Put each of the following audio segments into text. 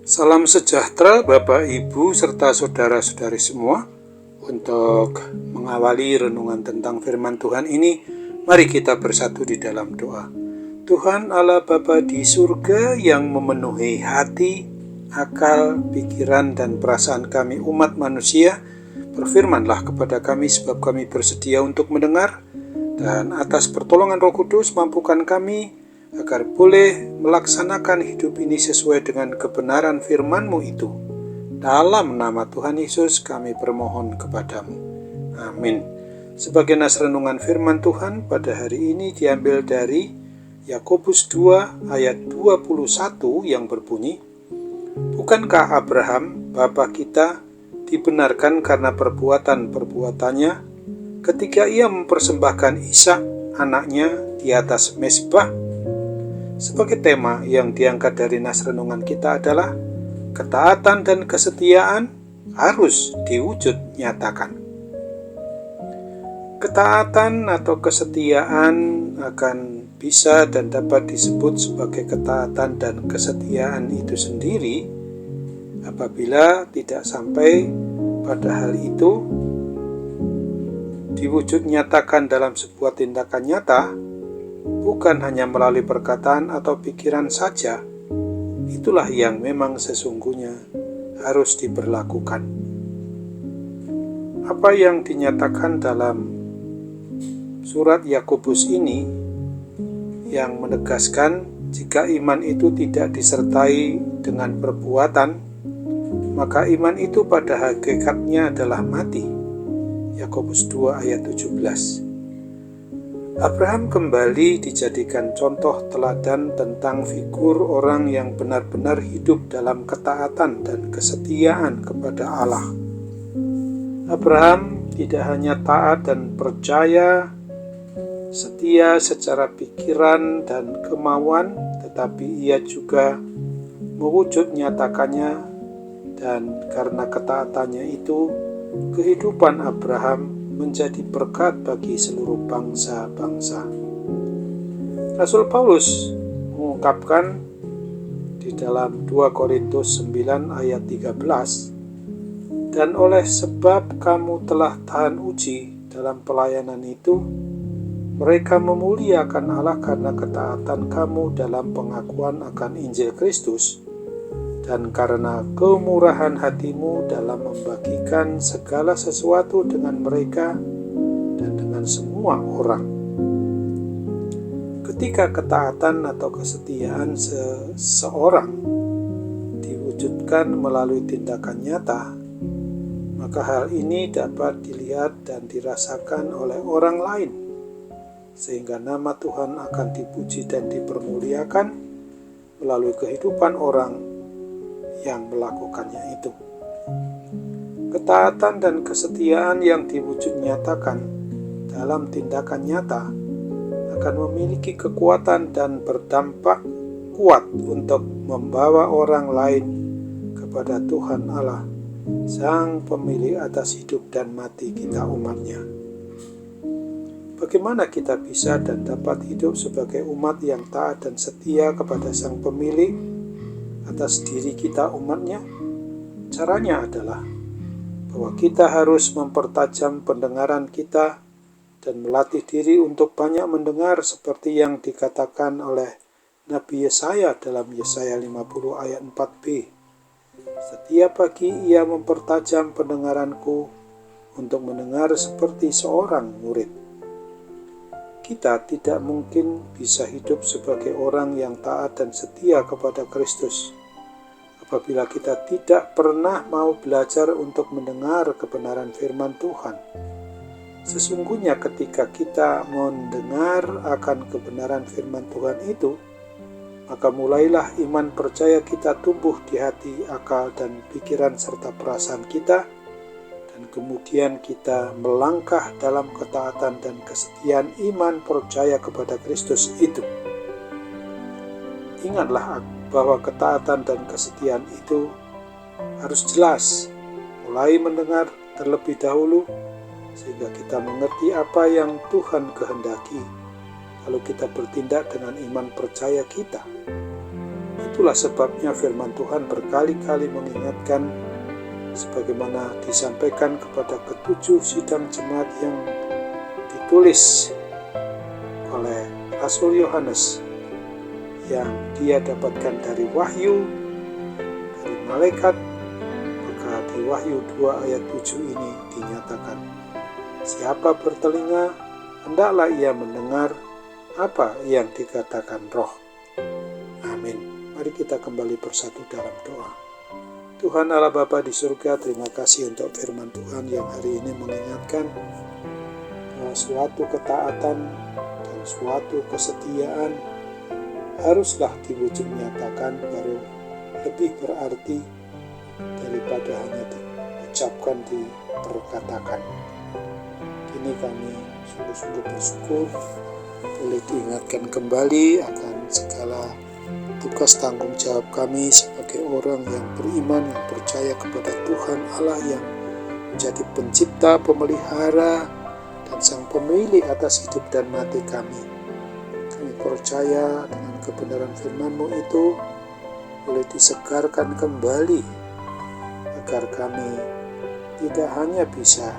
Salam sejahtera Bapak, Ibu, serta saudara-saudari semua. Untuk mengawali renungan tentang firman Tuhan ini, mari kita bersatu di dalam doa. Tuhan Allah Bapa di surga yang memenuhi hati, akal, pikiran, dan perasaan kami umat manusia, berfirmanlah kepada kami sebab kami bersedia untuk mendengar, dan atas pertolongan Roh Kudus mampukan kami agar boleh melaksanakan hidup ini sesuai dengan kebenaran firman-Mu itu. Dalam nama Tuhan Yesus kami bermohon kepadamu. Amin. Sebagai nas renungan firman Tuhan pada hari ini diambil dari Yakobus 2 ayat 21 yang berbunyi, "Bukankah Abraham, bapa kita, dibenarkan karena perbuatan-perbuatannya ketika ia mempersembahkan Ishak, anaknya, di atas mezbah?" Sebagai tema yang diangkat dari nas renungan kita adalah ketaatan dan kesetiaan harus diwujud nyatakan. Ketaatan atau kesetiaan akan bisa dan dapat disebut sebagai ketaatan dan kesetiaan itu sendiri apabila tidak sampai pada hal itu diwujud nyatakan dalam sebuah tindakan nyata, bukan hanya melalui perkataan atau pikiran saja. Itulah yang memang sesungguhnya harus diberlakukan. Apa yang dinyatakan dalam surat Yakobus ini yang menegaskan jika iman itu tidak disertai dengan perbuatan, maka iman itu pada hakikatnya adalah mati. Yakobus 2 ayat 17. Abraham kembali dijadikan contoh teladan tentang figur orang yang benar-benar hidup dalam ketaatan dan kesetiaan kepada Allah. Abraham tidak hanya taat dan percaya, setia secara pikiran dan kemauan, tetapi ia juga mewujud nyatakannya, dan karena ketaatannya itu, kehidupan Abraham menjadi berkat bagi seluruh bangsa-bangsa. Rasul Paulus mengungkapkan di dalam 2 Korintus 9 ayat 13, "Dan oleh sebab kamu telah tahan uji dalam pelayanan itu, mereka memuliakan Allah karena ketaatan kamu dalam pengakuan akan Injil Kristus, dan karena kemurahan hatimu dalam membagikan segala sesuatu dengan mereka dan dengan semua orang." Ketika ketaatan atau kesetiaan seseorang diwujudkan melalui tindakan nyata, maka hal ini dapat dilihat dan dirasakan oleh orang lain, sehingga nama Tuhan akan dipuji dan dipermuliakan melalui kehidupan orang yang melakukannya itu. Ketaatan dan kesetiaan yang diwujud nyatakan dalam tindakan nyata akan memiliki kekuatan dan berdampak kuat untuk membawa orang lain kepada Tuhan Allah, Sang Pemilik atas hidup dan mati kita umatnya. Bagaimana kita bisa dan dapat hidup sebagai umat yang taat dan setia kepada Sang Pemilik atas diri kita umatnya? Caranya adalah bahwa kita harus mempertajam pendengaran kita dan melatih diri untuk banyak mendengar seperti yang dikatakan oleh Nabi Yesaya dalam Yesaya 50 ayat 4b. "Setiap pagi ia mempertajam pendengaranku untuk mendengar seperti seorang murid." Kita tidak mungkin bisa hidup sebagai orang yang taat dan setia kepada Kristus apabila kita tidak pernah mau belajar untuk mendengar kebenaran firman Tuhan. Sesungguhnya ketika kita mendengar akan kebenaran firman Tuhan itu, maka mulailah iman percaya kita tumbuh di hati, akal, dan pikiran serta perasaan kita, dan kemudian kita melangkah dalam ketaatan dan kesetiaan iman percaya kepada Kristus itu. Ingatlah bahwa ketaatan dan kesetiaan itu harus jelas, mulai mendengar terlebih dahulu, sehingga kita mengerti apa yang Tuhan kehendaki. Lalu kita bertindak dengan iman percaya kita. Itulah sebabnya firman Tuhan berkali-kali mengingatkan, sebagaimana disampaikan kepada ketujuh sidang jemaat yang ditulis oleh Rasul Yohanes, yang dia dapatkan dari wahyu, dari malaikat. Maka di Wahyu 2 ayat 7 ini dinyatakan, siapa bertelinga, hendaklah ia mendengar apa yang dikatakan Roh. Amin. Mari kita kembali bersatu dalam doa. Tuhan Allah Bapa di surga, terima kasih untuk firman Tuhan yang hari ini mengingatkan bahwa suatu ketaatan dan suatu kesetiaan haruslah diwujud nyatakan, baru lebih berarti daripada hanya diucapkan, diperkatakan. Kini kami sungguh-sungguh bersyukur boleh diingatkan kembali akan segala tugas tanggung jawab kami sebagai orang yang beriman, yang percaya kepada Tuhan Allah yang menjadi pencipta, pemelihara, dan sang pemilik atas hidup dan mati kami. Kami percaya dengan kebenaran firman-Mu itu boleh disegarkan kembali, agar kami tidak hanya bisa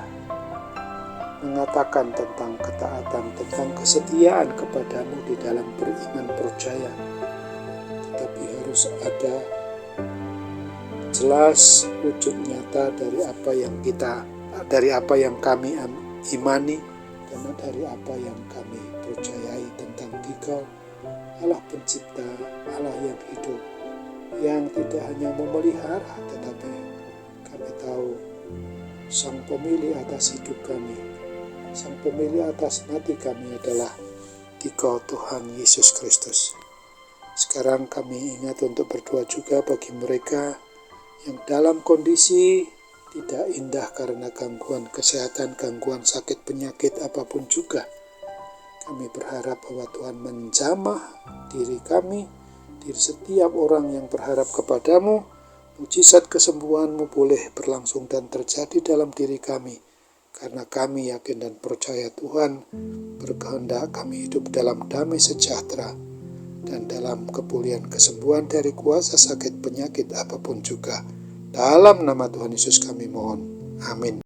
mengatakan tentang ketaatan, tentang kesetiaan kepadamu di dalam beriman percaya, tetapi harus ada jelas wujud nyata dari apa yang kami imani dan dari apa yang kami percayai tentang Dikau, Allah pencipta, Allah yang hidup, yang tidak hanya memelihara, tetapi kami tahu sang pemilik atas hidup kami, sang pemilik atas mati kami adalah Dikau Tuhan Yesus Kristus. Sekarang kami ingat untuk berdoa juga bagi mereka yang dalam kondisi tidak indah karena gangguan kesehatan, gangguan sakit penyakit apapun juga. Kami berharap bahwa Tuhan menjamah diri kami, diri setiap orang yang berharap kepadamu. Mujizat kesembuhan-Mu boleh berlangsung dan terjadi dalam diri kami, karena kami yakin dan percaya Tuhan berkehendak kami hidup dalam damai sejahtera dan dalam kepulihan kesembuhan dari kuasa sakit penyakit apapun juga. Dalam nama Tuhan Yesus kami mohon. Amin.